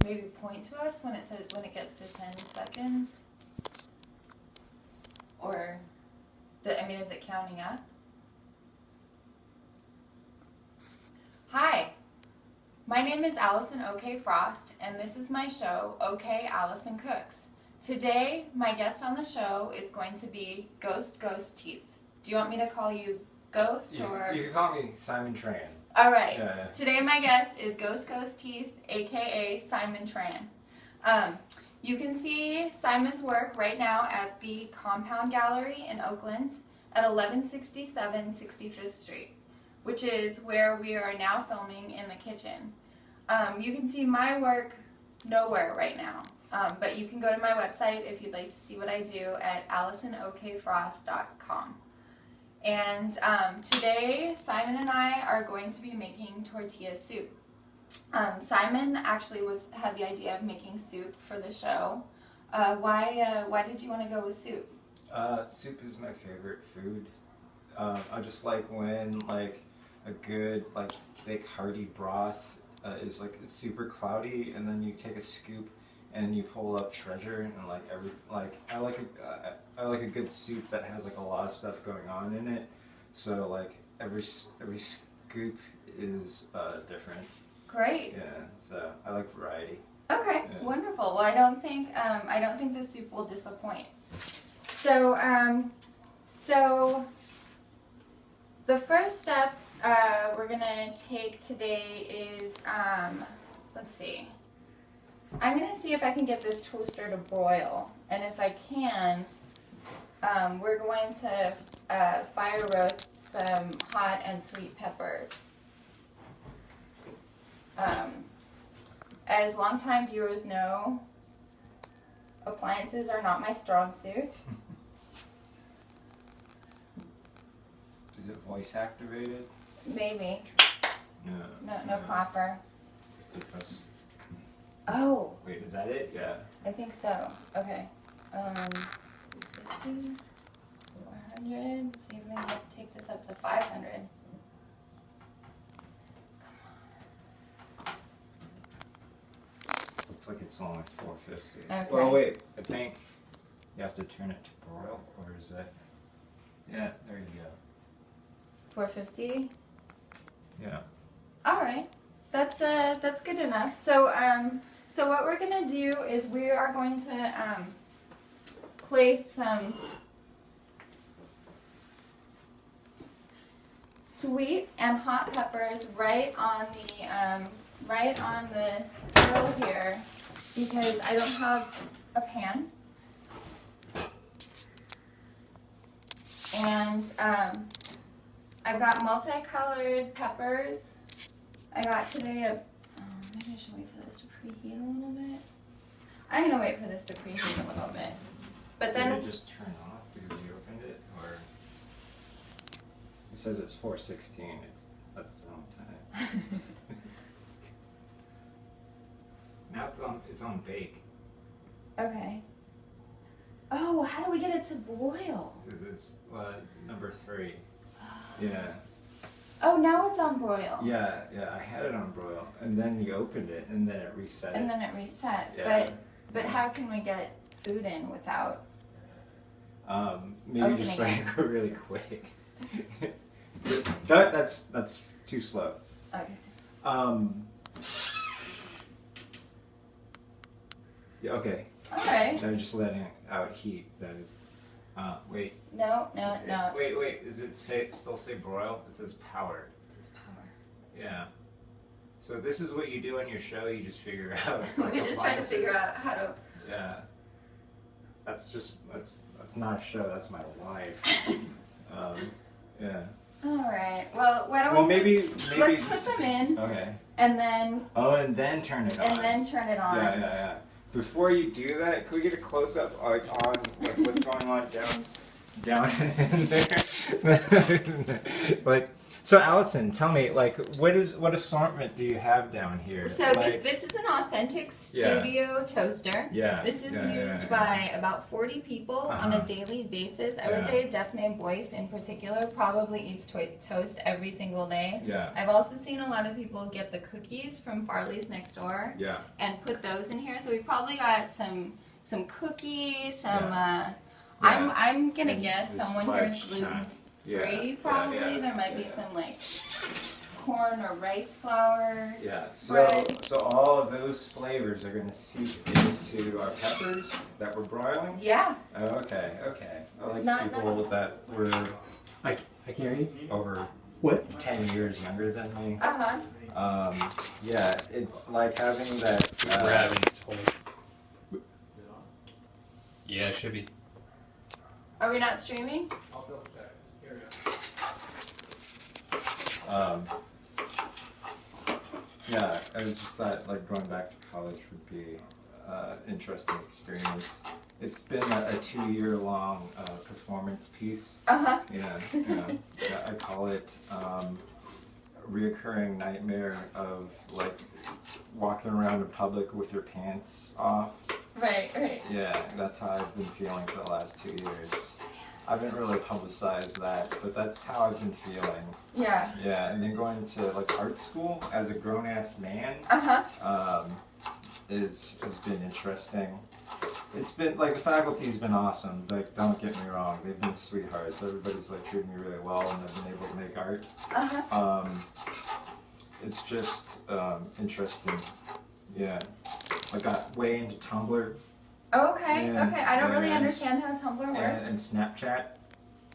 maybe point to us when it says when it gets to 10 seconds? Or, I mean, is it counting up? Hi, my name is Alison O.K. Frost, and this is my show, OK Alison Cooks. Today, my guest on the show is going to be Ghost Teeth. Do you want me to call you Ghost or? You can call me Simon Tran. All right. Yeah. Today, my guest is Ghost Teeth, aka Simon Tran. You can see Simon's work right now at the Compound Gallery in Oakland at 1167 65th Street, which is where we are now filming in the kitchen. You can see my work nowhere right now, but you can go to my website if you'd like to see what I do at AlisonOKFrost.com. And today, Simon and I are going to be making tortilla soup. Simon actually had the idea of making soup for the show. Why did you want to go with soup? Soup is my favorite food. I just like when a good thick hearty broth is it's super cloudy, and then you take a scoop and you pull up treasure, and I like a good soup that has a lot of stuff going on in it. So every scoop is different. Great. Yeah, so I like variety. Okay, yeah. Wonderful. Well, I don't think the soup will disappoint. So so the first step we're gonna take today is let's see. I'm gonna see if I can get this toaster to broil, and if I can, we're going to fire roast some hot and sweet peppers. As longtime viewers know, appliances are not my strong suit. Is it voice activated? Maybe. No No. clapper. Oh. Wait, is that it? Yeah. I think so. Okay. 50, 400. See if we can take this up to 500. Looks like it's only 450. Okay. Well, wait. I think you have to turn it to broil, or is that? Yeah, there you go. 450. Yeah. All right. That's good enough. So so what we're gonna do is we are going to place some sweet and hot peppers right on the grill here, because I don't have a pan. And I've got multicolored peppers. I got today maybe I should wait for this to preheat a little bit. I'm gonna wait for this to preheat a little bit. But then Did it just turn off because you opened it, or it says it's 416. That's the wrong time. Now it's on bake. Okay. Oh, how do we get it to boil? Because it's number 3. Yeah. Oh, now it's on broil. Yeah. I had it on broil, and then you opened it, and then it reset. And then it reset. Yeah. But how can we get food in without? Maybe just really quick. That's too slow. Okay. Yeah. Okay. All right. So I'm just letting out heat. That is. Wait. No. Wait. Does it still say broil? It says power. It says power. Yeah. So this is what you do on your show. You just figure out. We just try to figure out how to. Yeah. That's not a show. That's my life. Yeah. All right. Well, why don't maybe let's just, put them in. Okay. And then. Oh, and then turn it on. And then turn it on. Yeah. Before you do that, can we get a close up on what's going on down in there? So Allison, tell me, like, what assortment do you have down here? So like, this is an authentic studio toaster. Yeah. This is used by about 40 people on a daily basis. I would say definitely Boyce in particular probably eats toast every single day. Yeah. I've also seen a lot of people get the cookies from Farley's next door. Yeah. And put those in here. So we've probably got some cookies, some I'm gonna guess someone here is gluten-free probably. There might be some like corn or rice flour. Yeah, bread. so all of those flavors are going to seep into our peppers that we're broiling? Yeah. Oh, okay. I like people not that were I can hear you. over What? 10 years younger than me. Uh-huh. Yeah, it's like having that... Yeah, it should be. Are we not streaming? Yeah, I was just thought like going back to college would be interesting experience. It's been a 2-year-long performance piece. Uh-huh. Yeah, I call it a reoccurring nightmare of like walking around in public with your pants off. Right. Yeah, that's how I've been feeling for the last 2 years. I haven't really publicized that, but that's how I've been feeling. Yeah. Yeah, and then going to like art school as a grown-ass man Uh-huh. has been interesting. It's been like the faculty's been awesome. Like, don't get me wrong, they've been sweethearts. Everybody's like treating me really well, and I've been able to make art. Uh-huh. It's just interesting. Yeah, I got way into Tumblr. Okay. Yeah, Okay. I don't really and- understand how Tumblr works. And Snapchat.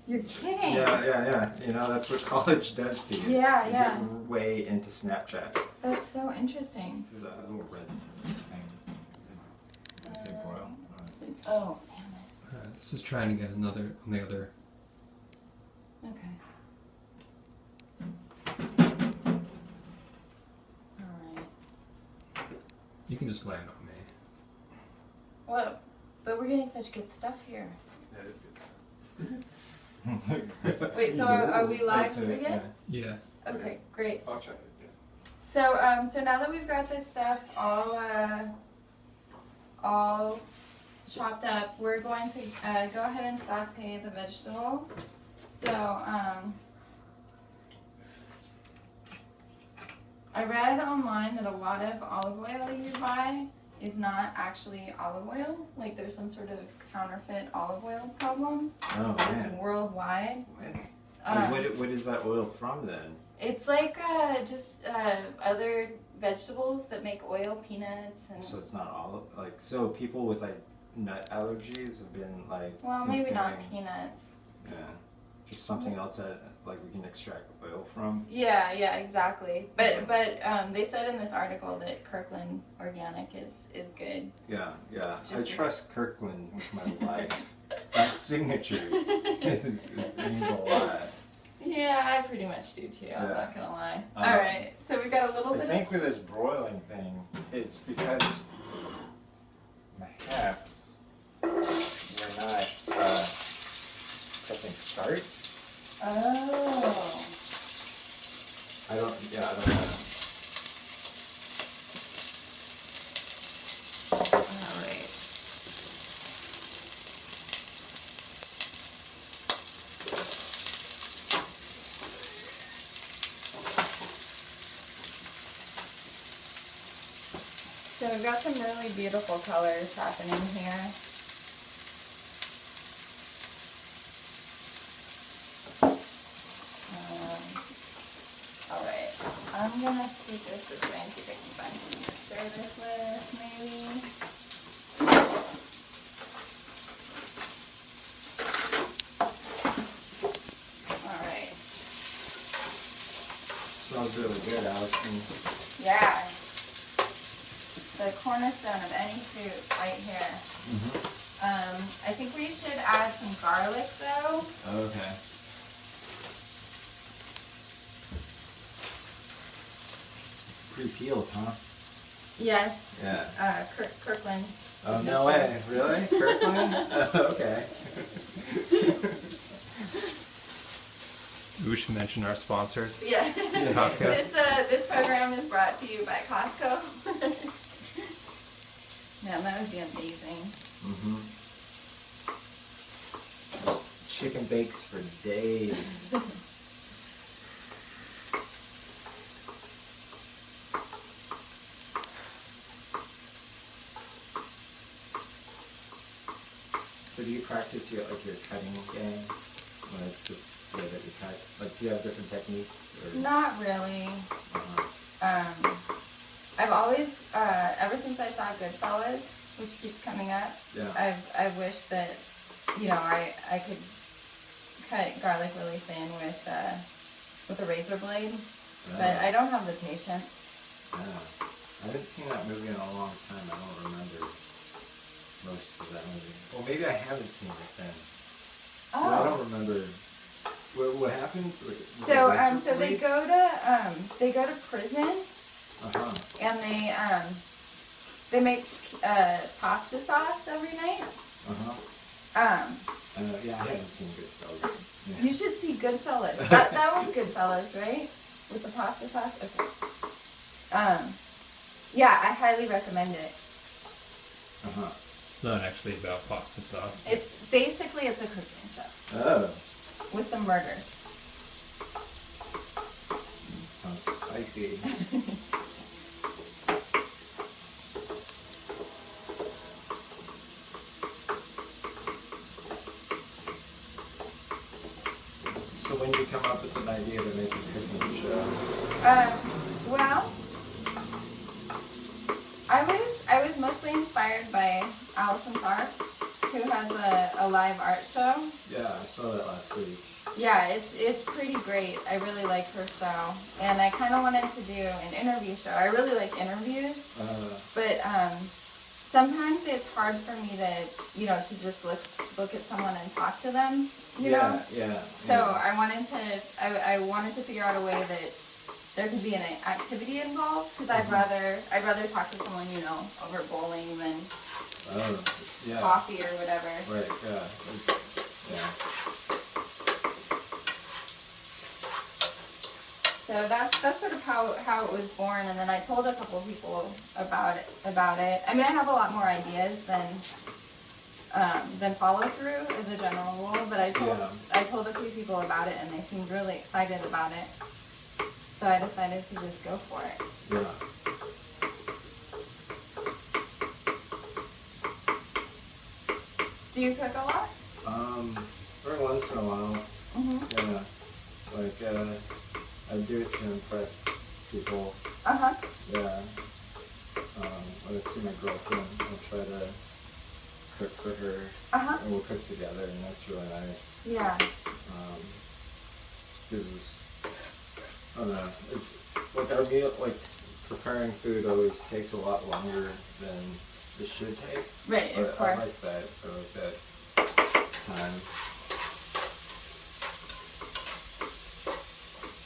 You're kidding. Yeah. You know, that's what college does to you. Yeah, You yeah. get way into Snapchat. That's so interesting. This is a little red thing. Did I say broil? Oh, damn it. This is trying to get another on the other. Okay. Alright. You can just land on me. Well, but we're getting such good stuff here. That is good stuff. Wait, so are we live Wait, so, again? Yeah. Okay, great. I'll check it. So now that we've got this stuff all chopped up, we're going to go ahead and saute the vegetables. So I read online that a lot of olive oil you buy is not actually olive oil. Like there's some sort of counterfeit olive oil problem. Oh It's man. worldwide. What is that oil from then? It's like just other vegetables that make oil, peanuts, and So it's not olive. Like so, people with like nut allergies have been like. well, maybe not consuming- peanuts. Yeah. Just something else that like we can extract oil from. Yeah, exactly. But they said in this article that Kirkland Organic is good. Yeah. I Just- trust Kirkland with my life. That signature it means a lot. Yeah, I pretty much do too. I'm Yeah. not gonna lie. Um, All right, so we've got a little I bit think of. with this broiling thing, it's because perhaps we're not something start. Oh. I don't know. All right. So we've got some really beautiful colors happening here. Alright, I'm gonna scoop this way and see if I can find something to stir this with, maybe. Alright, Smells really good, Alison. yeah. The cornerstone of any soup right here. I think we should add some garlic though. Okay. Pre-peeled, huh? Yes. Yeah. Kirkland. Oh, no way. Really? Kirkland? Okay. We should mention our sponsors. Yeah. Costco. This program is brought to you by Costco. Man, that would be amazing. Mm-hmm. Chicken bakes for days. So do you practice your cutting game? Like just the way that you cut? Like do you have different techniques? Or? Not really. I've always, ever since I saw Goodfellas, which keeps coming up, Yeah. I've wished that, you know, I could cut garlic really thin with a razor blade, but I don't have the patience. Yeah. I haven't seen that movie in a long time. I don't remember most of that movie. Well, maybe I haven't seen it then. Oh. Well, I don't remember. What happens? With So the razor so they blade? go to prison, Uh-huh. and they make pasta sauce every night. Uh-huh. Yeah, I haven't seen Goodfellas. Yeah. You should see Goodfellas. That was Goodfellas, right? With the pasta sauce? Okay. Yeah, I highly recommend it. Uh-huh. It's not actually about pasta sauce. It's basically a cooking show Oh. with some murders. Sounds spicy. So when did you come up with an idea to make a cooking show? Well, I was mostly inspired by Alison Cooks, who has a live art show. Yeah, I saw that last week. Yeah, it's pretty great. I really like her show, and I kind of wanted to do an interview show. I really like interviews, but sometimes it's hard for me to, you know, to just look at someone and talk to them. You know. Yeah. So I wanted to figure out a way that there could be an activity involved, because I'd rather talk to someone, you know, over bowling than coffee or whatever. Right. Yeah. Yeah. So that's sort of how it was born, and then I told a couple of people about it. I mean, I have a lot more ideas than follow through as a general rule, but I told a few people about it, and they seemed really excited about it. So I decided to just go for it. Yeah. Do you cook a lot? Every once in a while. Mhm. Yeah. Like I do it to impress people. Uh-huh. Yeah. When I see my girlfriend, I'll try to cook for her. Uh-huh. And we'll cook together, and that's really nice. Yeah. Just 'cause I don't know. It's like our meal, like preparing food always takes a lot longer than it should take. Right, But of course. I like that time.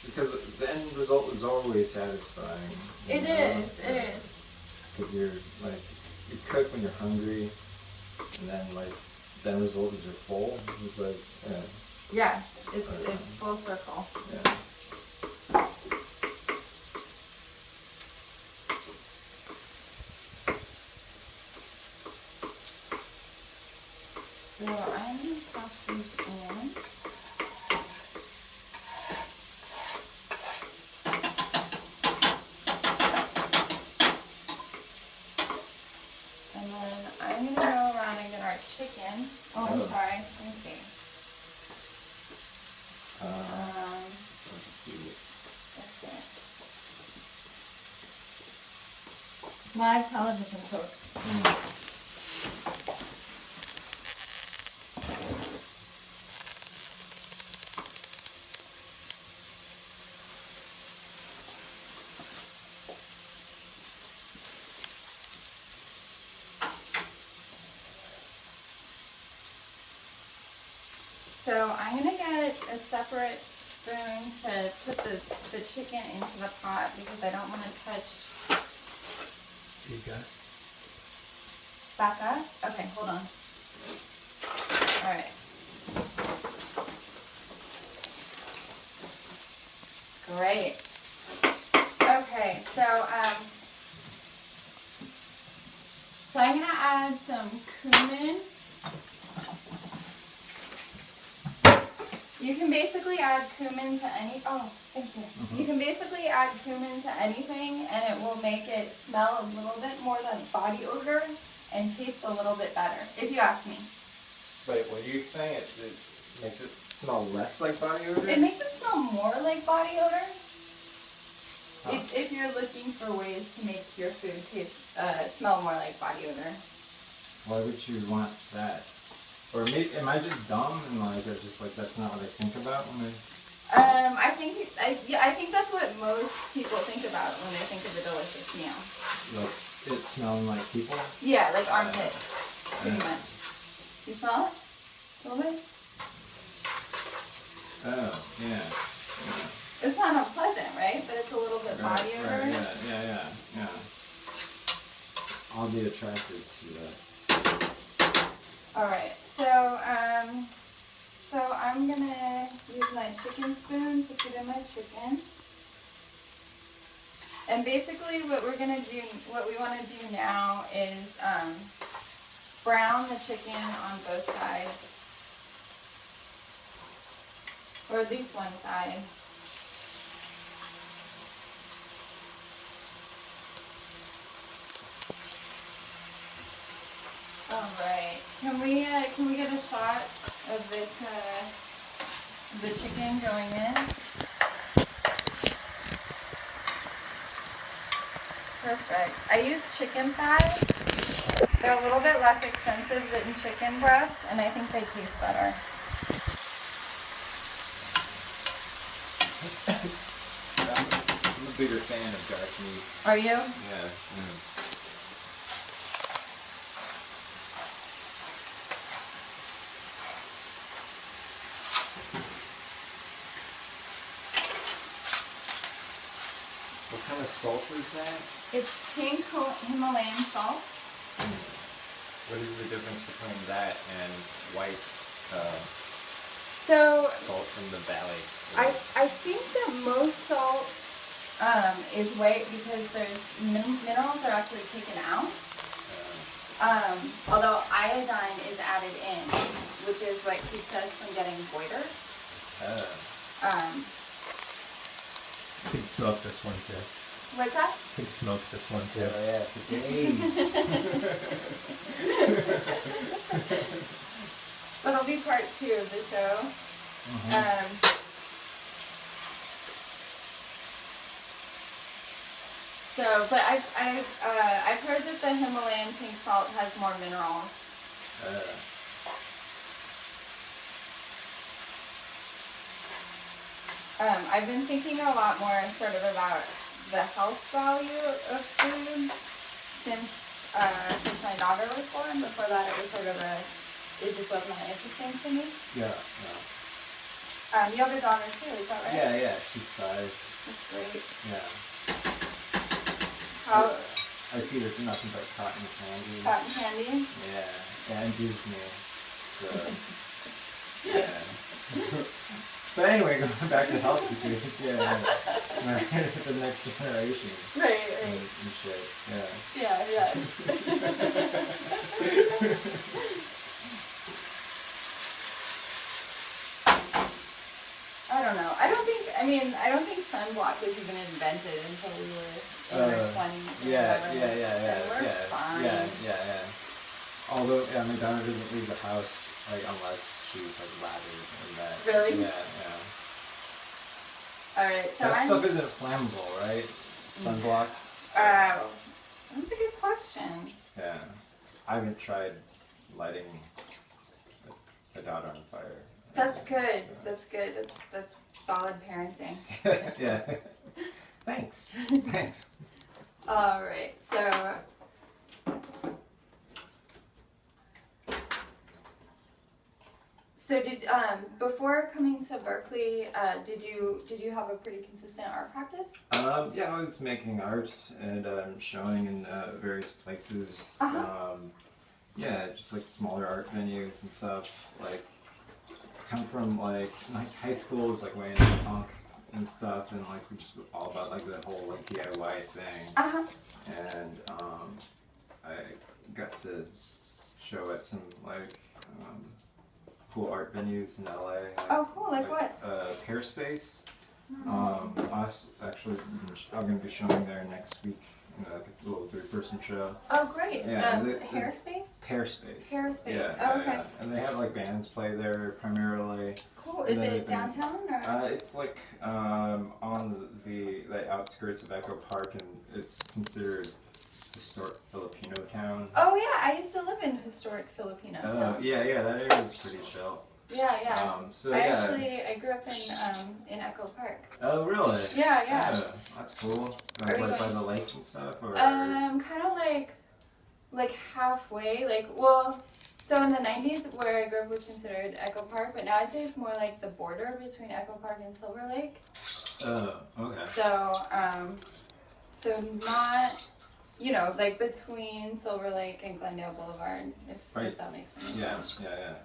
Because the end result is always satisfying. It is. Because you're like, you cook when you're hungry, and then like, the end result is you're full. It's like, Yeah, it's full circle. yeah. So I'm going to toss these in. And then I'm going to go around and get our chicken. Oh, I'm sorry. Let me see. That's it. Live television, folks. So I'm going to get a separate spoon to put the chicken into the pot, because I don't want to touch. You guys. Back up? Okay, hold on. Alright. Great. Okay, so I'm gonna add some cumin. You can basically add cumin to any. Oh, thank you. You can basically add cumin to anything, and it will make it smell a little bit more like body odor and taste a little bit better, if you ask me. Wait, what are you saying? It makes it smell less like body odor? It makes it smell more like body odor. Huh. If you're looking for ways to make your food taste smell more like body odor. Why would you want that? Or maybe, am I just dumb and like it's just like that's not what I think about when I think that's what most people think about when they think of a delicious meal. like it smelling like people? Yeah, like armpits, pretty much. You smell it? A little bit? Oh, yeah. It's not unpleasant, right? But it's a little bit body odor. Right, yeah. I'll be attracted to that. Alright, so I'm gonna use my chicken spoon to put in my chicken. And basically what we want to do now is brown the chicken on both sides. Or at least one side. All right. Can we get a shot of this the chicken going in? Perfect. I use chicken thighs. They're a little bit less expensive than chicken breasts, and I think they taste better. I'm a bigger fan of dark meat. Are you? Yeah. What kind of salt is that? It's pink Himalayan salt. What is the difference between that and white So salt from the valley? I think that most salt is white because there's minerals are actually taken out. Although iodine is added in, which is what keeps us from getting goiters. You can smoke this one too. What's that? You can smoke this one too. Oh yeah, for days. That'll be part 2 of the show. But I've heard that the Himalayan pink salt has more minerals. I've been thinking a lot more sort of about the health value of food since my daughter was born. Before that, it was sort of it just wasn't that interesting to me. Yeah. You have a daughter too, is that right? Yeah, she's 5. That's great. Yeah. How? I feed her nothing but cotton candy. Cotton candy? Yeah, and Disney. So, yeah. But anyway, going back to health issues, the next generation. Right. And shit, yeah. Yeah. I don't know. I don't think sunblock was even invented until we were in our 20s. Yeah. So we're fine. Yeah. Although, my daughter doesn't leave the house, like, unless she's, like, lathered in that. Really? Yeah. Alright, so that stuff isn't flammable, right? Sunblock? That's a good question. Yeah. I haven't tried lighting a daughter on fire. That's good. That's good. That's solid parenting. Yeah. Thanks. Alright, So did before coming to Berkeley, did you have a pretty consistent art practice? Yeah, I was making art and showing in various places. Yeah, just like smaller art venues and stuff. Like, come from like high school was like way into punk, and stuff, and like we're just all about like the whole like DIY thing. Uh-huh. And I got to show at some like cool art venues in LA. Like, Oh, cool. Like what? Pear Space. Oh. I'm going to be showing there next week, like a little 3-person show. Oh, great. Yeah, Hair Space? Pear Space. Hair Space. Yeah, Oh, yeah, okay. yeah. And they have like bands play there primarily. Cool. Is it downtown or? It's like on the outskirts of Echo Park, and it's considered historic Filipino town. Oh yeah, I used to live in historic Filipino town. Yeah, that area is pretty chill. Yeah. So I grew up in Echo Park. Oh really? Yeah. That's cool. Like by the lake and stuff, or? Kind of like halfway. So in the 90s, where I grew up was considered Echo Park, but now I'd say it's more like the border between Echo Park and Silver Lake. Oh, okay. So not, like between Silver Lake and Glendale Boulevard, if that makes sense. Yeah.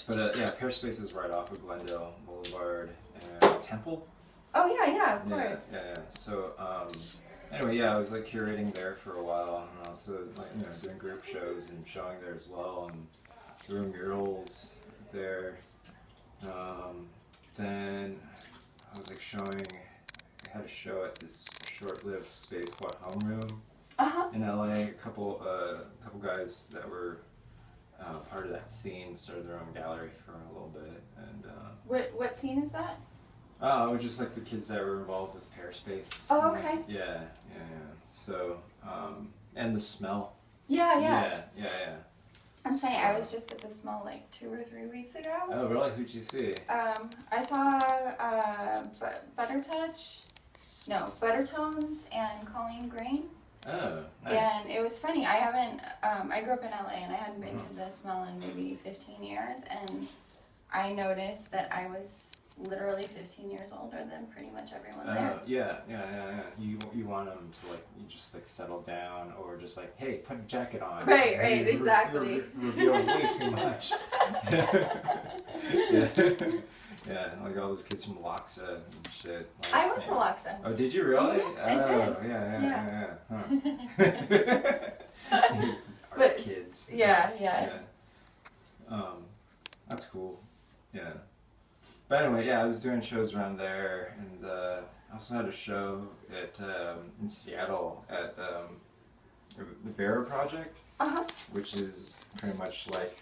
But Pear Space is right off of Glendale Boulevard and Temple. Oh yeah, of course. Yeah. So anyway, I was like curating there for a while, and also like doing group shows and showing there as well, and doing murals there. Then I was like showing. I had a show at this short-lived space called Homeroom in LA. A couple guys that were part of that scene started their own gallery for a little bit, and What scene is that? Oh, it was just like the kids that were involved with Pear Space. Oh, okay. Yeah. So, and the smell. Yeah. That's funny. I was just at the Smell like 2 or 3 weeks ago. Oh, really? Who'd you see? I saw Buttertones and Colleen Grain. Oh, nice. And it was funny. I grew up in LA and I hadn't been to the Smell in maybe 15 years, and I noticed that I was literally 15 years older than pretty much everyone there. Yeah. You want them to you just settle down, or just hey, put a jacket on. Right, exactly. You're revealing way too much. Yeah, like all those kids from Loxa and shit. I went to Loxa. Oh, did you really? I did. Yeah. Huh. Art kids. Yeah. That's cool. Yeah. But anyway, I was doing shows around there, and I also had a show in Seattle at the Vera Project, which is pretty much like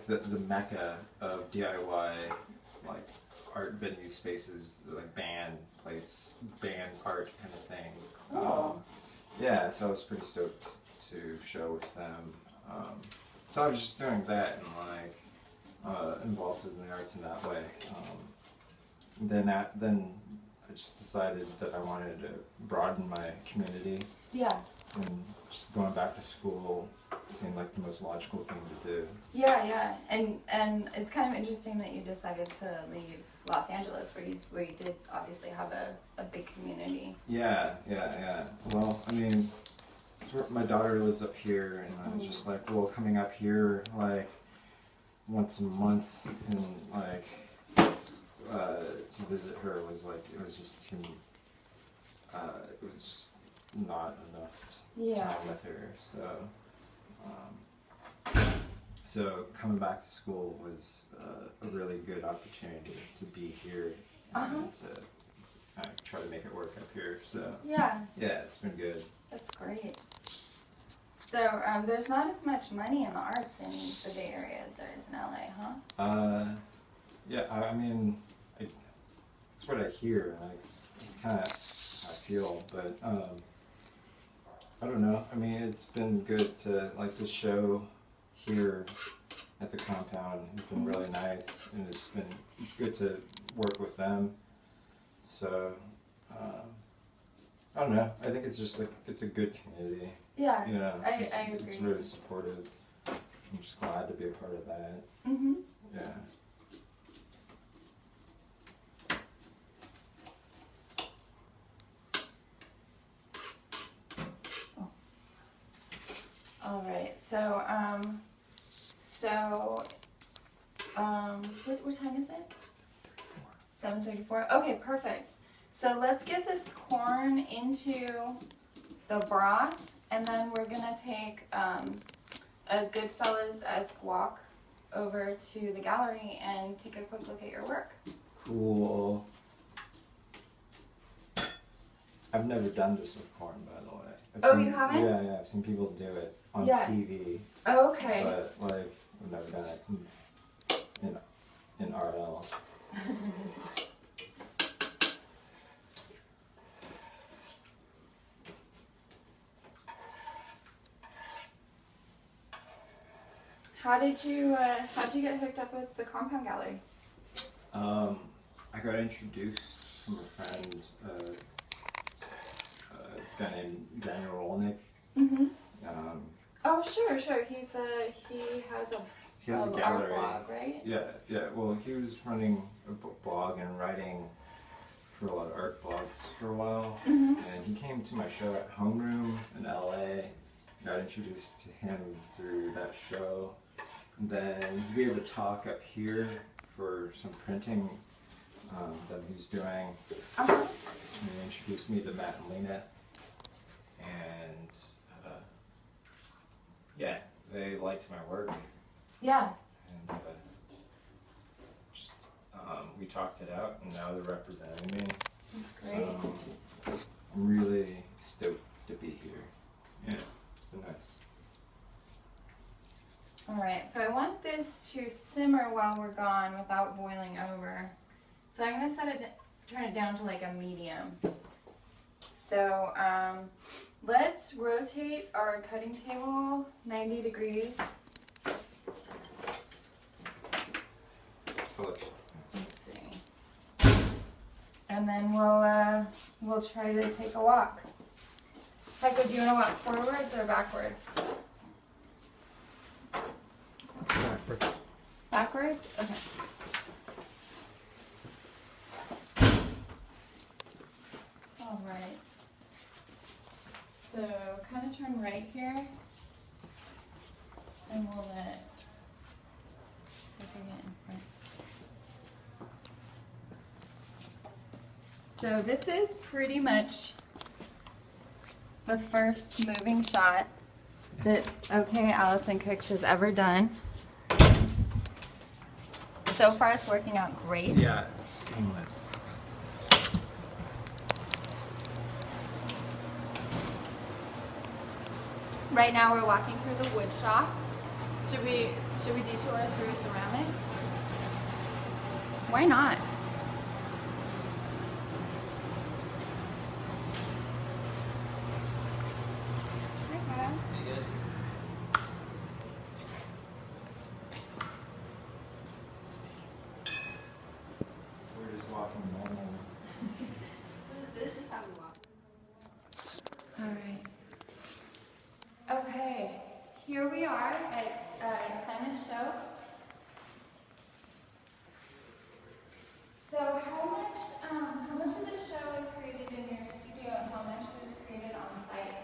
the mecca of DIY art venue spaces, band art kind of thing. Cool. So I was pretty stoked to show with them. So I was just doing that and involved in the arts in that way. Then I just decided that I wanted to broaden my community. Yeah. And just going back to school seemed like the most logical thing to do. Yeah. And it's kind of interesting that you decided to leave Los Angeles, where you did obviously have a big community. Yeah. Well, I mean, it's where my daughter lives up here, and I was just coming up here once a month and to visit her was just not enough time with her. So coming back to school was a really good opportunity to be here and to try to make it work up here. So yeah, it's been good. That's great. So there's not as much money in the arts in the Bay Area as there is in LA, huh? Yeah, I mean, that's what I hear, and it's kind of how I feel, but I don't know. I mean, it's been good to the show here at the compound. It's been really nice, and it's good to work with them. So I don't know. I think it's just it's a good community. Yeah, I it's agree. really supportive. I'm just glad to be a part of that. Yeah. All right. What time is it? 774. Okay, perfect. So let's get this corn into the broth, and then we're gonna take a Goodfellas-esque walk over to the gallery and take a quick look at your work. Cool. I've never done this with corn, by the way. You haven't? Yeah, I've seen people do it on Yeah. TV. Oh, okay. But like, I've never done it in RL. How'd you get hooked up with the Compound Gallery? I got introduced from a friend, this guy named Daniel Rolnick. Mm-hmm. Um, Sure. He has a art gallery. blog, right? Yeah. Well, he was running a blog and writing for a lot of art blogs for a while. Mm-hmm. And he came to my show at Homeroom in LA. Got introduced to him through that show. And then he gave a talk up here for some printing that he was doing. Uh-huh. And he introduced me to Matt and Lena. And yeah, they liked my work. Yeah. And we talked it out, and now they're representing me. That's great. So I'm really stoked to be here. Yeah, it's been nice. Alright, so I want this to simmer while we're gone without boiling over. So I'm going to turn it down to like a medium. So let's rotate our cutting table 90 degrees. Let's see. And then we'll try to take a walk. Heiko, do you want to walk forwards or backwards? Backwards. Backwards? Okay. All right. So kind of turn right here, and we'll let get in front. So this is pretty much the first moving shot that OK Alison Cooks has ever done. So far it's working out great. Yeah, it's seamless. Right now we're walking through the wood shop. Should we detour through ceramics? Why not? Hi, Kyle. We're just walking normal. This is how we walk. All right. Okay, here we are at Simon's show. So how much of the show is created in your studio and how much was created on site?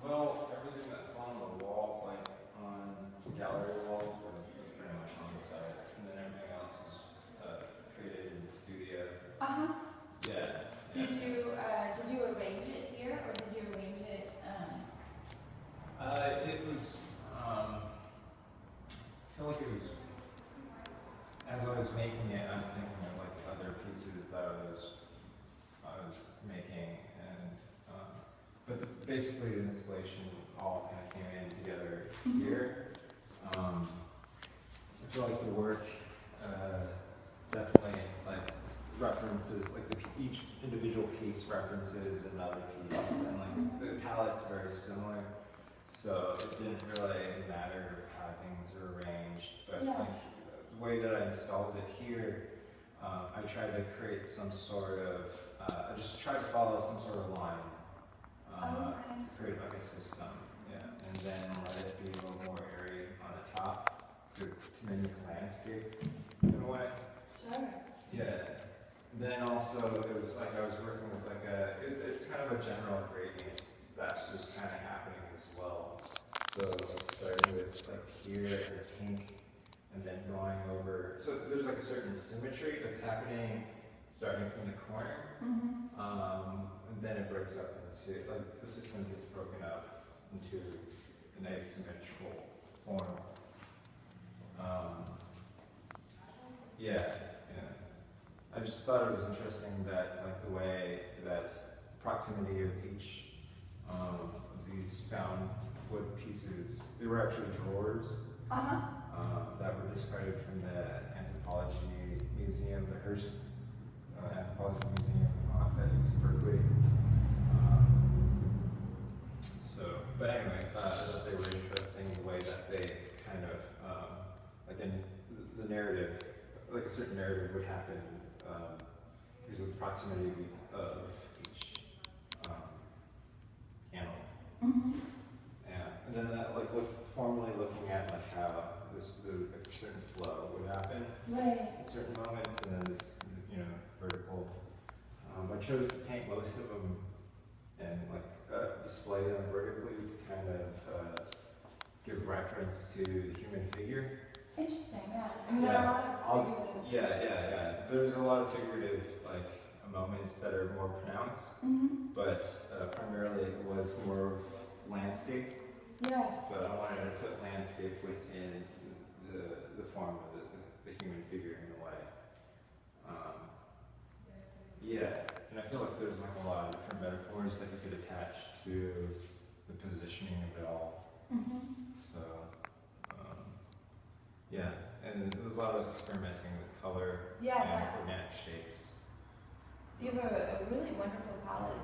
Well, everything that's on the wall, like on gallery walls, was pretty much on the site, and then everything else was created in the studio. Uh-huh. Yeah. Did you arrange it here or did you arrange it It was. I feel like it was. As I was making it, I was thinking of like other pieces that I was making, and but basically the installation all kind of came in together here. I feel like the work definitely like references, like each individual piece references another piece, and like the palette's very similar, so it didn't really matter how things are arranged, but Yeah. like the way that I installed it here, I tried to create some sort of, I just tried to follow some sort of line, okay. to create like a system, yeah, and then let it be a little more airy on the top to mimic landscape in a way. Sure. Yeah. Then also it was like I was working with like it's kind of a general gradient that's just kind of happening as well. So starting with like here and pink, and then going over. So there's like a certain symmetry that's happening starting from the corner, and then it breaks up into, like the system gets broken up into an asymmetrical form. Yeah. I just thought it was interesting that like the way that proximity of each of these found wood pieces, they were actually drawers that were discarded from the Anthropology Museum, the Hearst Anthropology Museum at UC Berkeley. But anyway, I thought they were interesting the way that they kind of, like in the narrative, like a certain narrative would happen because of the proximity of each animal. Yeah, and then that, like, formally looking at like how a certain flow would happen at certain moments, and then this, vertical. I chose to paint most of them and like display them vertically to kind of give reference to the human figure. Interesting, yeah. I mean, there are a lot of figurative. Yeah. There's a lot of figurative moments that are more pronounced, but primarily it was more of landscape. Yeah. But I wanted to put landscape within the form of the human figure in a way. Yeah, and I feel like there's like a lot of different metaphors that you could attach to the positioning of it all. So, yeah, and there was a lot of experimenting with color and organic shapes. You have a really wonderful palette.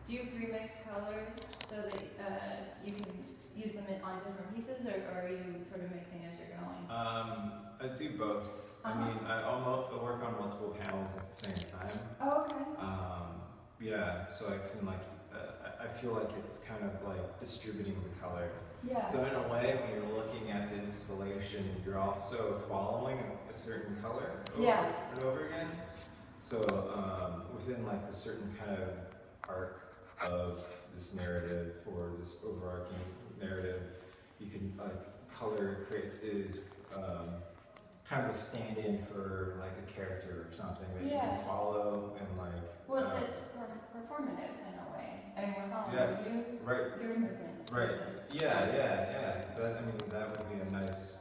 Do you pre-mix colors so that you can use them on different pieces, or are you sort of mixing as you're going? I do both. I mean, I'll work on multiple panels at the same time. Oh, okay. Yeah, so I can I feel like it's kind of like distributing the color. Yeah. So in a way, when you're looking at the installation, you're also following a certain color over and over again. So within like a certain kind of arc of this narrative or this overarching narrative, you can color is kind of a stand-in for like a character or something that you can follow and Well, it's performative in a way. I mean, we're following your movements. Right. Yeah. That would be a nice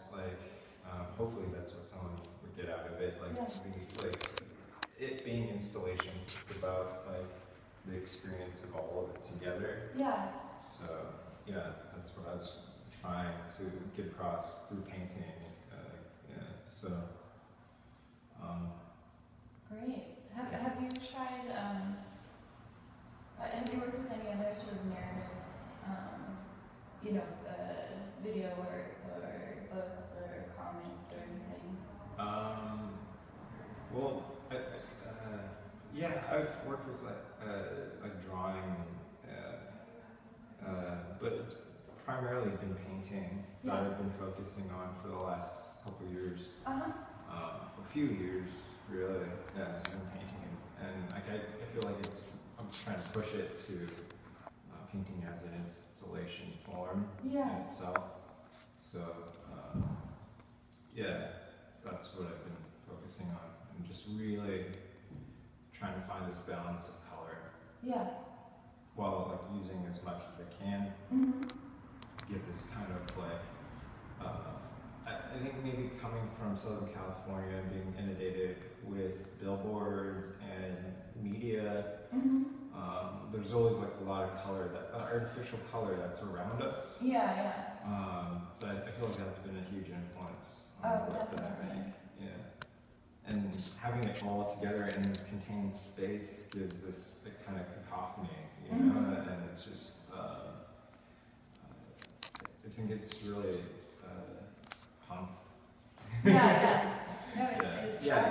hopefully that's what someone would get out of it. It being installation. It's about the experience of all of it together. Yeah. So that's what I was trying to get across through painting. Great. Have you tried? Have you worked with any other sort of narrative, video or books or comics or anything? Well, I've worked with drawing, but it's primarily been painting that I've been focusing on for the last couple of years. A few years, really. Yeah, I've been painting, and I feel like I'm trying to push it to painting as an installation form in itself. So, that's what I've been focusing on, and just really trying to find this balance of color. Yeah. While using as much as I can to give this kind of I think maybe coming from Southern California and being inundated with billboards and media, there's always a lot of color, artificial color that's around us. Yeah. So I feel like that's been a huge influence on the work that I make. Yeah. And having it all together in this contained space gives us a kind of cacophony, and it's just, I think it's really punk. Yeah. No, it's you have a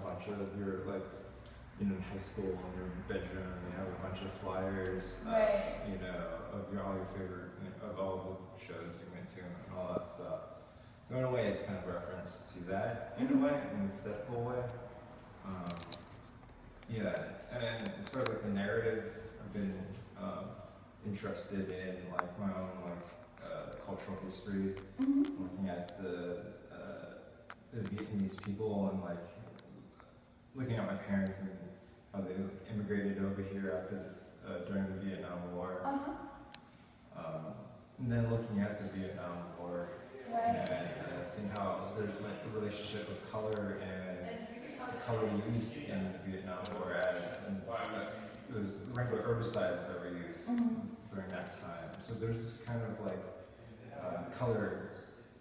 bunch of your in high school in your bedroom, you have a bunch of flyers, of all your favorite, of all the shows you went to and all that stuff. So in a way, it's kind of reference to that in a way, in an aesthetical way. And as far as the narrative, I've been interested in like my own cultural history, looking at the Vietnamese people and like looking at my parents and how they immigrated over here after during the Vietnam War. And then looking at the Vietnam War and seeing how there's like the relationship of color and the color used in the Vietnam War it was regular herbicides that were used during that time. So there's this kind of like color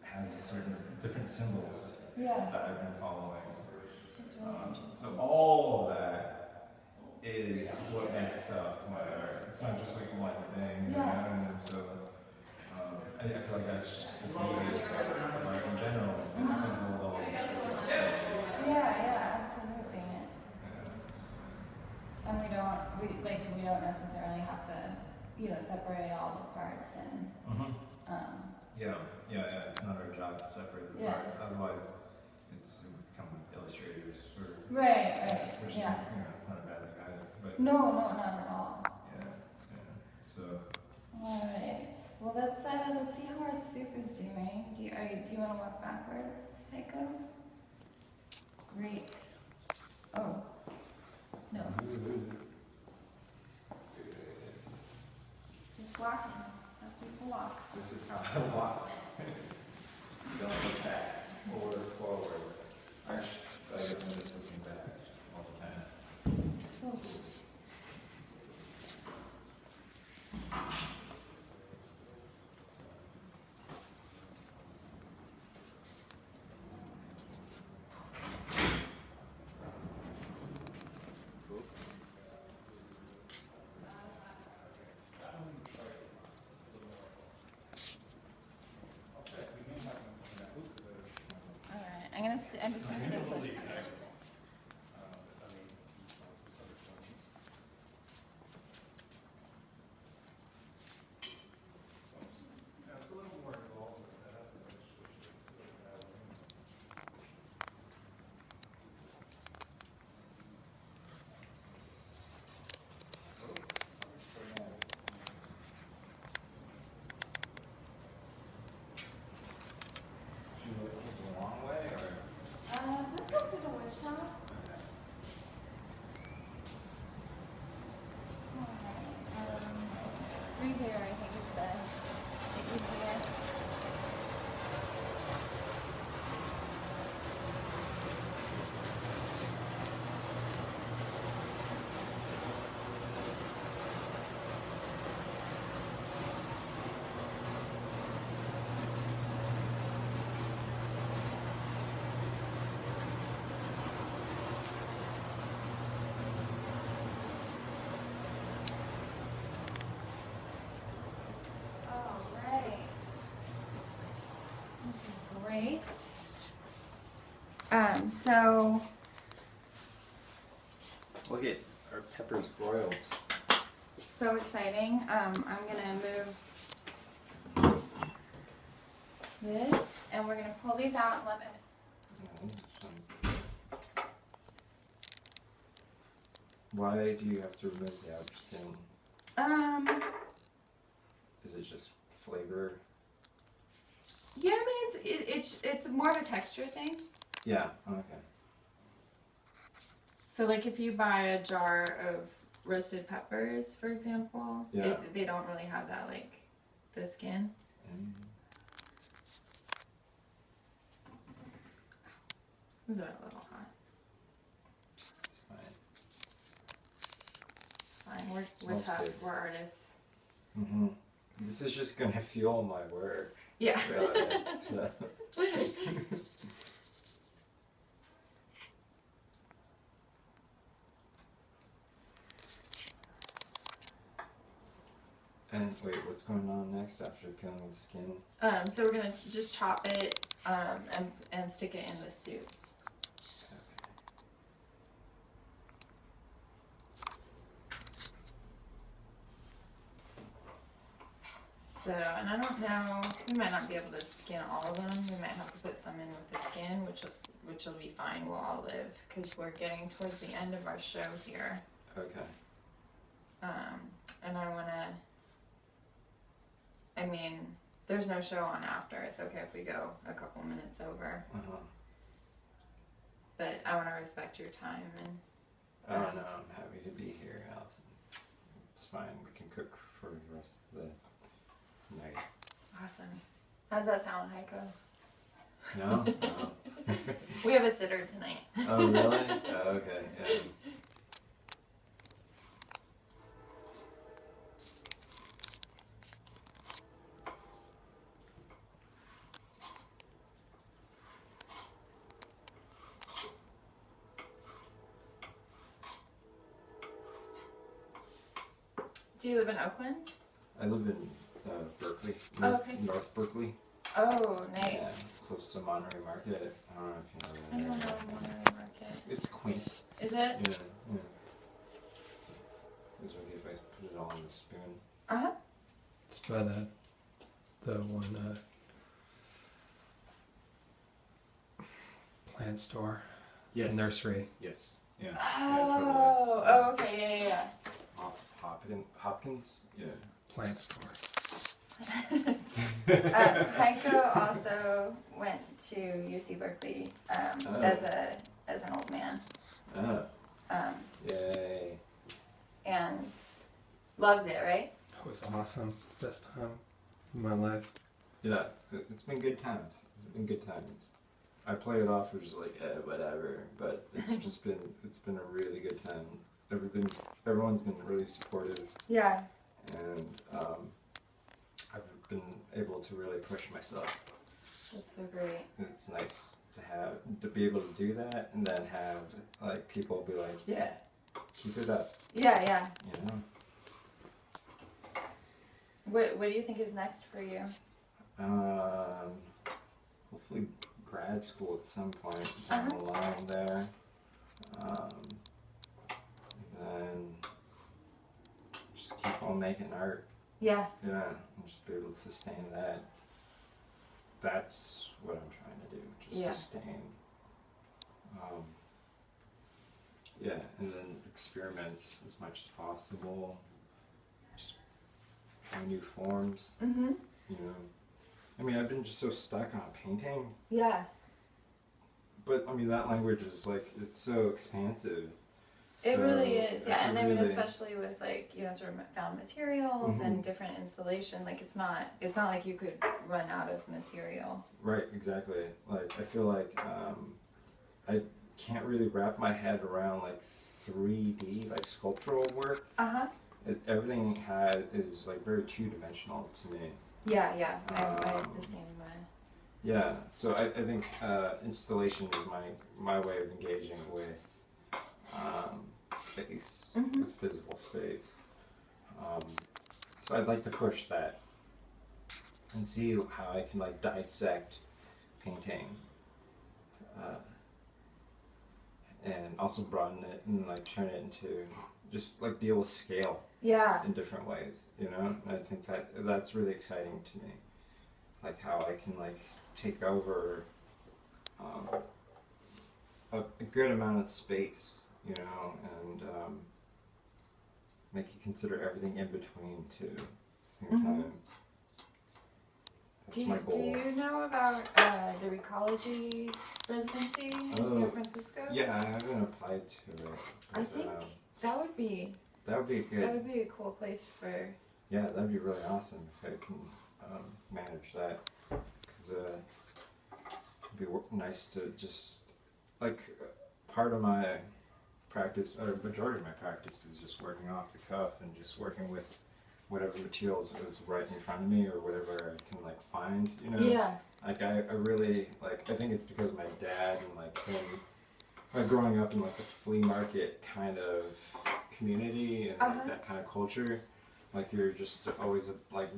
has a certain different symbols that I've been following. That's really interesting. So all of that is what makes up my art. It's not just like one thing, you know? And so I feel like that's just the beauty of art in general. Is that it will always Yeah, absolutely. And we don't necessarily have to, separate all the parts and. Yeah. It's not our job to separate the parts. Otherwise, it's become illustrators for. Right. Which is, it's not a bad thing either. But No, not at all. Yeah. So. All right. Well, let's see how our soup is doing. Do you want to walk backwards, Heiko? Great. Oh. No. Just walking. Have people walk. This is how I walk. Don't look back or forward. Alright, so I guess I'm just looking back all the time. Cool. I'm just gonna stay close to you. Let's go through the wood shop. Through here, I think is the easier. Great. So Look at our peppers broiled. so exciting. I'm gonna move this, and we're gonna pull these out and let it. Why do you have to remove the outer skin? Is it just flavor? Yeah, I mean it's more of a texture thing. Yeah. Okay. So like if you buy a jar of roasted peppers, for example, they don't really have that like the skin. Those are a little hot. It's fine. It's fine. We're Smells tough. good. We're artists. This is just gonna fuel my work. Yeah. So. And wait, what's going on next after peeling the skin? So we're gonna just chop it and stick it in the soup. So, and I don't know, we might not be able to skin all of them. We might have to put some in with the skin, which will be fine. We'll all live because we're getting towards the end of our show here. Okay. And I want to mean, there's no show on after. It's okay if we go a couple minutes over. But I want to respect your time and. Oh no, I'm happy to be here, Allison. It's fine. We can cook for the rest of the night. Awesome. How's that sound, Heiko? No? No. We have a sitter tonight. Oh really? Oh, okay. Yeah. Do you live in Oakland? I live in Berkeley, Oh, okay. North Berkeley. Oh, Yeah, nice. close to Monterey Market. I don't know if I you know don't that. know Monterey Market. It's quaint. Is it? Yeah, yeah. It's okay if I put it all in the spoon. Uh-huh. It's by the one plant store. Yes. Nursery. Yes. Yeah. Oh, oh, okay, yeah, Off Hopkins? Yeah. Plant store. yeah. Heiko also went to UC Berkeley as an old man. Oh. Um, Yay. and loves it, right? It was awesome. Best time of my life. Yeah. It's been good times. It's been good times. I play it off as just like whatever, but it's been a really good time. Everyone's been really supportive, Yeah. and I've been able to really push myself. That's so great. It's nice to be able to do that, and then have like people be like, yeah, keep it up. Yeah, yeah. You know. What do you think is next for you? Hopefully grad school at some point down the line there. And then just keep on making art. Yeah. Yeah, and just be able to sustain that. That's what I'm trying to do, just sustain. Yeah, and then experiment as much as possible. Just try new forms, Mm-hmm. you know. I mean, I've been just so stuck on painting, Yeah. but I mean, that language is like, it's so expansive. It So really is, yeah, and I mean, really- especially with like, you know, sort of found materials and different installation, like it's not like you could run out of material. Right, exactly. Like, I feel like I can't really wrap my head around like 3D, like sculptural work. Uh-huh. Everything is like very two-dimensional to me. Yeah, yeah, I have the same Yeah, so I think installation is my way of engaging with space, with physical space. So I'd like to push that and see how I can like dissect painting, and also broaden it and like turn it into just like deal with scale Yeah. in different ways, you know. And I think that's really exciting to me, like how I can like take over a good amount of space, you know, and make you consider everything in between too at the same time. That's my goal. Do you know about the Recology residency in San Francisco? Yeah, I haven't applied to it. But, I think that would be good. That would be a cool place for. Yeah, that'd be really awesome if I can manage that. Because it'd be nice to just, like, part of my practice, or majority of my practice is just working off the cuff and just working with whatever materials is right in front of me or whatever I can, like, find, you know? Yeah. Like, I really, like, I think it's because of my dad and, like, him, like, growing up in, like, the flea market kind of community and like, that kind of culture. Like, you're just always, like,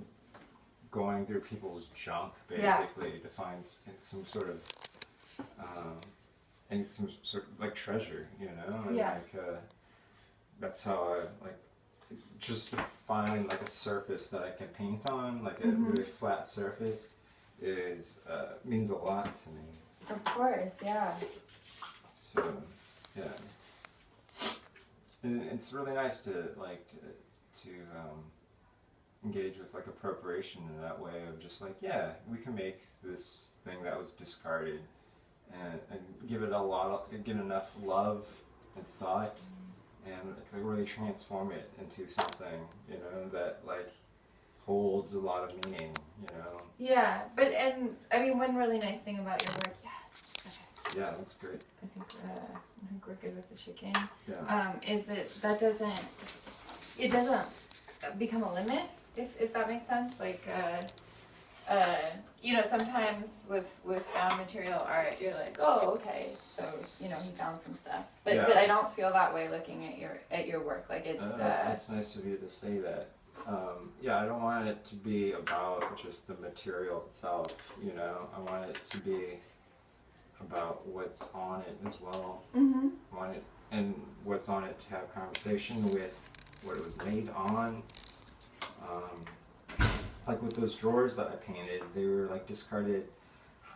going through people's junk, basically, to find some sort of, like, treasure, you know? And, like, that's how I, like, just to find, like, a surface that I can paint on, like, a really flat surface, means a lot to me. Of course, yeah. So, yeah. And it's really nice to, like, to engage with like appropriation in that way of just like, yeah, we can make this thing that was discarded and give it give enough love and thought and like really transform it into something, you know, that like holds a lot of meaning, you know. Yeah, but and I mean one really nice thing about your work, yes. Okay. Yeah, it looks great. I think we're good with the chicken. Yeah. Is that doesn't become a limit if that makes sense. Like you know, sometimes with found material art, you're like, oh, okay, so you know he found some stuff. But Yeah. but I don't feel that way looking at your work. Like it's It's nice of you to say that. Yeah, I don't want it to be about just the material itself, you know. I want it to be about what's on it as well. Mm-hmm. I want it and what's on it to have conversation with what it was made on. Like with those drawers that I painted, they were like discarded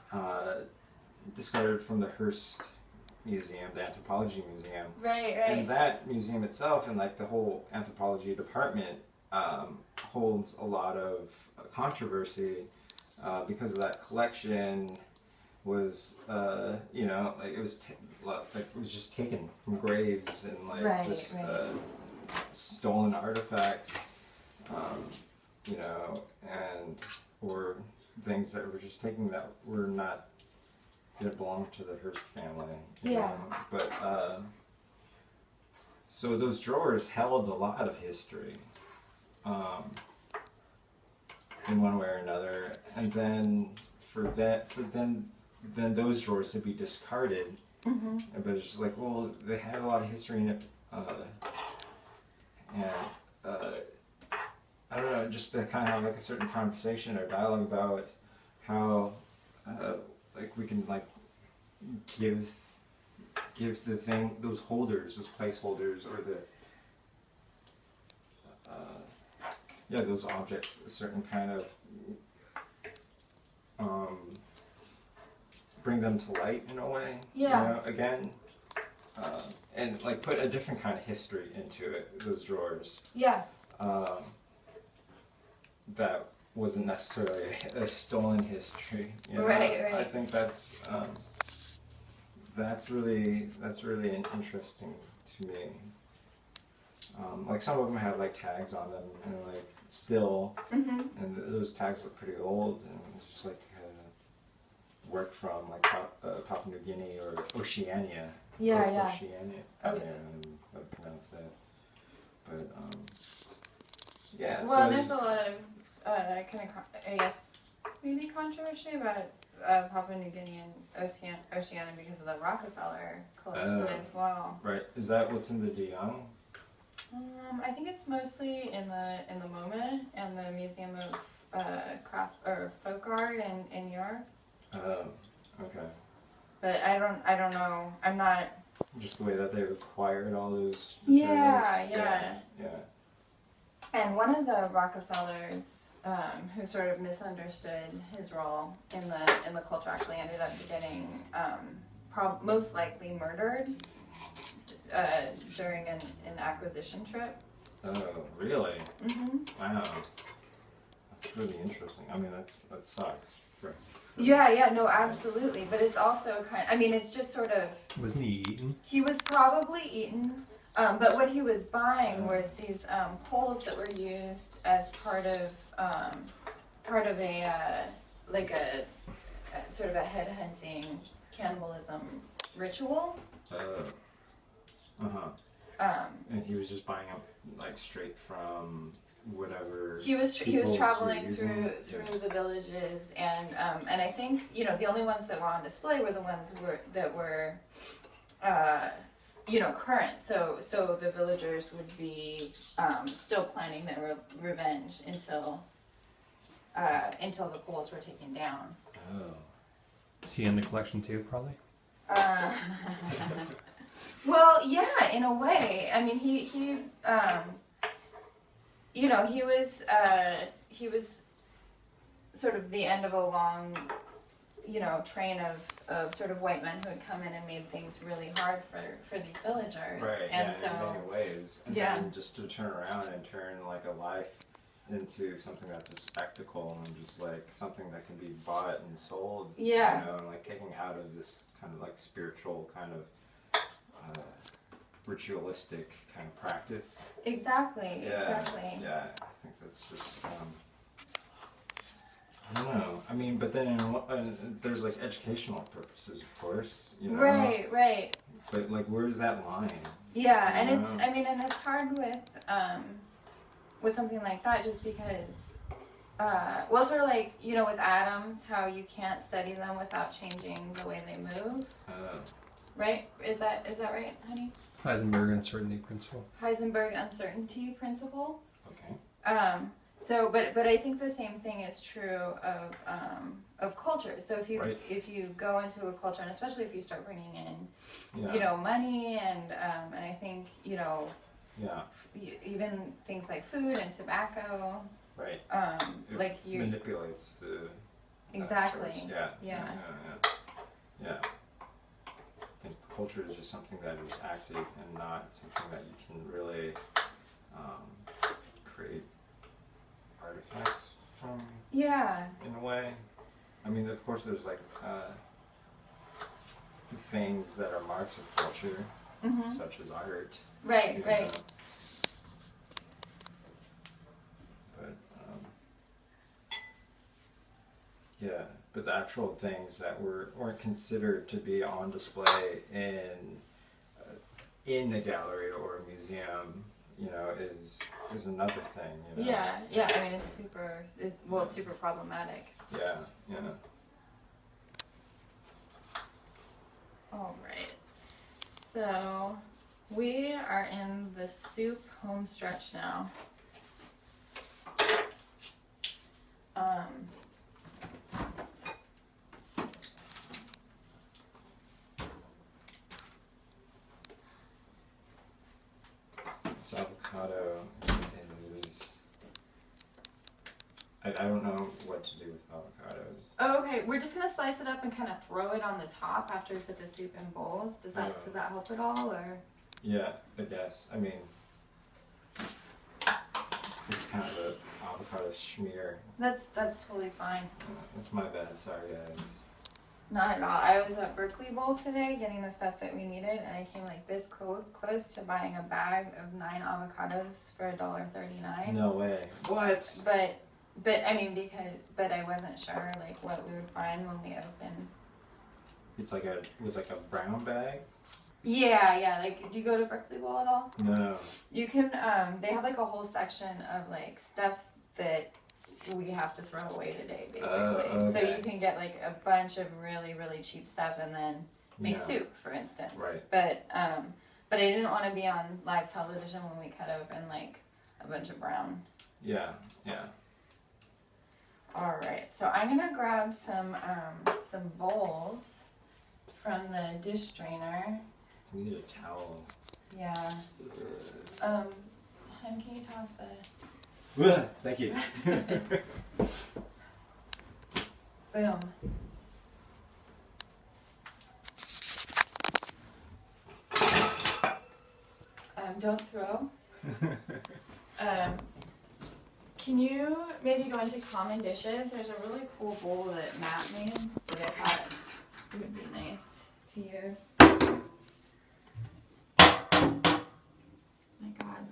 from the Hearst Museum, the Anthropology Museum. Right. And that museum itself and like the whole anthropology department holds a lot of controversy because of that collection was, you know, like it was just taken from graves and like stolen artifacts, you know, and or things that were just taken that were not that belonged to the Hearst family. You know? But so those drawers held a lot of history. In one way or another, and then then those drawers to be discarded. Mm-hmm. But it's just like, well, they had a lot of history in it, and I don't know, just to kind of have like a certain conversation or dialogue about how like we can like give the thing, those holders, those placeholders, or the yeah, those objects a certain kind of bring them to light in a way. Yeah. You know, again, and like put a different kind of history into it. Those drawers. Yeah. That wasn't necessarily a stolen history. You know? Right. I think that's really interesting to me. Like some of them have like tags on them and like still, Mm-hmm. and those tags look pretty old and it's just like work from like Papua New Guinea or Oceania. Yeah. Oceania. Okay. Yeah, I pronounced that. But yeah. Well, so there's a lot of kind of I guess maybe controversy about Papua New Guinea and Oceania because of the Rockefeller collection as well. Right. Is that what's in the DeYoung? I think it's mostly in the MoMA and the Museum of Craft or Folk Art in New York. Okay. But I don't know. I'm not. Just the way that they acquired all those. Yeah. Yeah. And one of the Rockefellers, who sort of misunderstood his role in the culture, actually ended up getting most likely murdered during an acquisition trip. Oh, really? Mm-hmm. Wow. That's really interesting. I mean, that sucks. Yeah, no, absolutely. But it's also it's just sort of... Wasn't he eaten? He was probably eaten, but what he was buying was these poles that were used as part of a sort of a headhunting cannibalism ritual. And he was just buying them like straight from whatever. He was traveling through Yeah. the villages, and I think the only ones that were on display were the ones that were current. So the villagers would be still planning their revenge until the poles were taken down. Oh. Is he in the collection too, probably? Well, yeah, in a way. I mean, he was sort of the end of a long, train of sort of white men who had come in and made things really hard for these villagers. Right. And yeah, so, in many ways. And then just to turn around and turn like a life into something that's a spectacle and just like something that can be bought and sold. Yeah. You know, and like taking out of this kind of like spiritual kind of ritualistic kind of practice. Exactly. Yeah. Exactly. Yeah. I think that's just. I don't know. I mean, but then there's like educational purposes, of course. You know? Right. Right. But like, where's that line? Yeah, and You it's. know? I mean, and it's hard with something like that, just because. Well, sort of like, you know, with atoms, how you can't study them without changing the way they move. Right? Is that right, honey? Heisenberg uncertainty principle. Heisenberg uncertainty principle. Okay. So, but I think the same thing is true of culture. So if you go into a culture, and especially if you start bringing in, you know, money and I think, you know, even things like food and tobacco. Right. It like you manipulates the. Exactly. Yeah. I think culture is just something that is active and not something that you can really create artifacts from. Yeah. In a way. I mean, of course, there's like things that are marks of culture, such as art. Right. Right. Know. But yeah, but the actual things that weren't considered to be on display in a gallery or a museum, you know, is another thing. You know? Yeah. I mean, it's super problematic. Yeah. All right. So we are in the soup home stretch now. This avocado is. I don't know what to do with avocados. Oh, okay. We're just gonna slice it up and kind of throw it on the top after we put the soup in bowls. Does that help at all, or? Yeah, I guess. I mean, it's kind of an avocado schmear. That's totally fine. That's my bad. Sorry, guys. Not at all. I was at Berkeley Bowl today getting the stuff that we needed, and I came like this close to buying a bag of 9 avocados for $1.39. No way. What? But I mean, but I wasn't sure like what we would find when we opened. It was like a brown bag? Yeah. Like, do you go to Berkeley Bowl at all? No. You can. They have like a whole section of like stuff that we have to throw away today, basically. Okay. So you can get like a bunch of really, really cheap stuff and then make soup, for instance. Right. But I didn't want to be on live television when we cut open like a bunch of brown. Yeah. All right, so I'm gonna grab some bowls from the dish drainer. We need a towel. Yeah. Hun, can you toss Thank you. Boom. Don't throw. Can you maybe go into common dishes? There's a really cool bowl that Matt made that I thought would be nice to use. My God.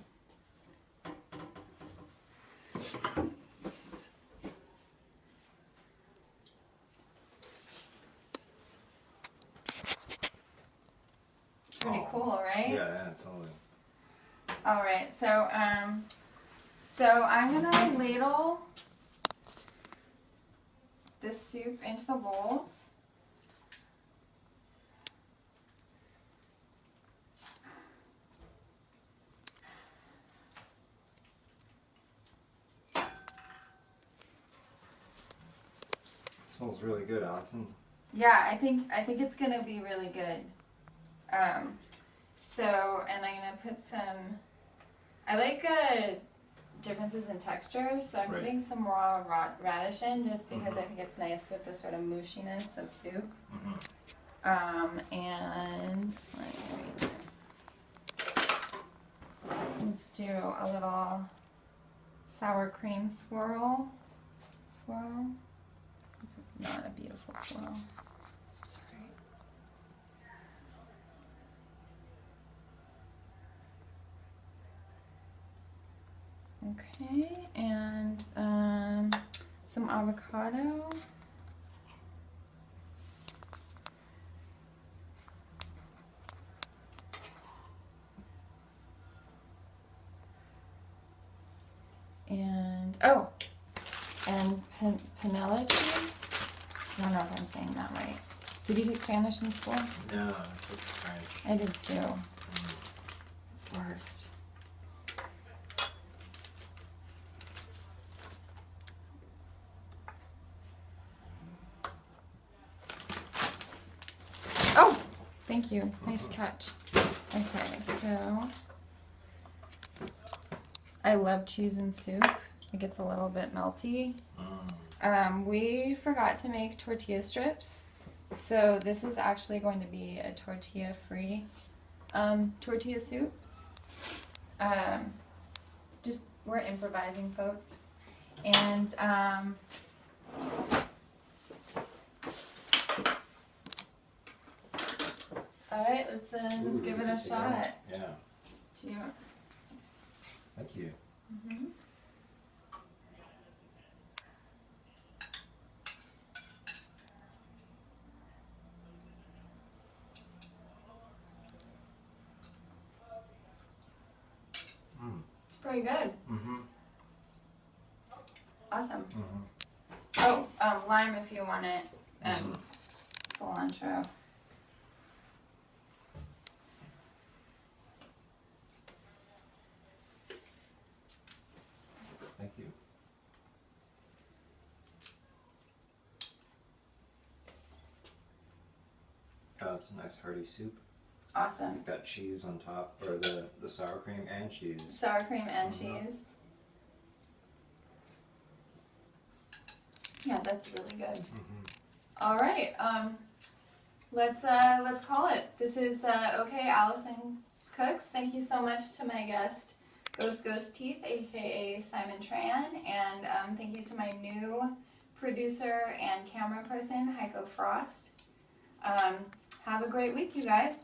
Pretty cool, right? Yeah, totally. All right, so I'm gonna ladle this soup into the bowls. It smells really good, Alison. Yeah, I think it's gonna be really good. And I'm gonna put some. I like differences in texture, so I'm putting some raw radish in just because I think it's nice with the sort of mushiness of soup. And let's do a little sour cream swirl. Swirl. This is not a beautiful swirl. That's right. Okay, and some avocado. And panela cheese. I don't know if I'm saying that right. Did you take Spanish in school? No, I took French. I did too. Worst. Oh, thank you. Nice catch. Okay, so I love cheese and soup. It gets a little bit melty. We forgot to make tortilla strips, so this is actually going to be a tortilla-free tortilla soup. Just we're improvising, folks, and all right, let's give it a shot. Yeah. Do you? Thank you. Mm-hmm. It's pretty good. Mm-hmm. Awesome. Mm-hmm. Oh, lime if you want it, and cilantro. Thank you. Oh, it's a nice hearty soup. Awesome. Got cheese on top, or the sour cream and cheese. Sour cream and cheese. Yeah, that's really good. All right, let's call it. This is OK Alison Cooks. Thank you so much to my guest, Ghost Teeth, aka Simon Tran, and thank you to my new producer and camera person, Heiko Frost. Have a great week, you guys.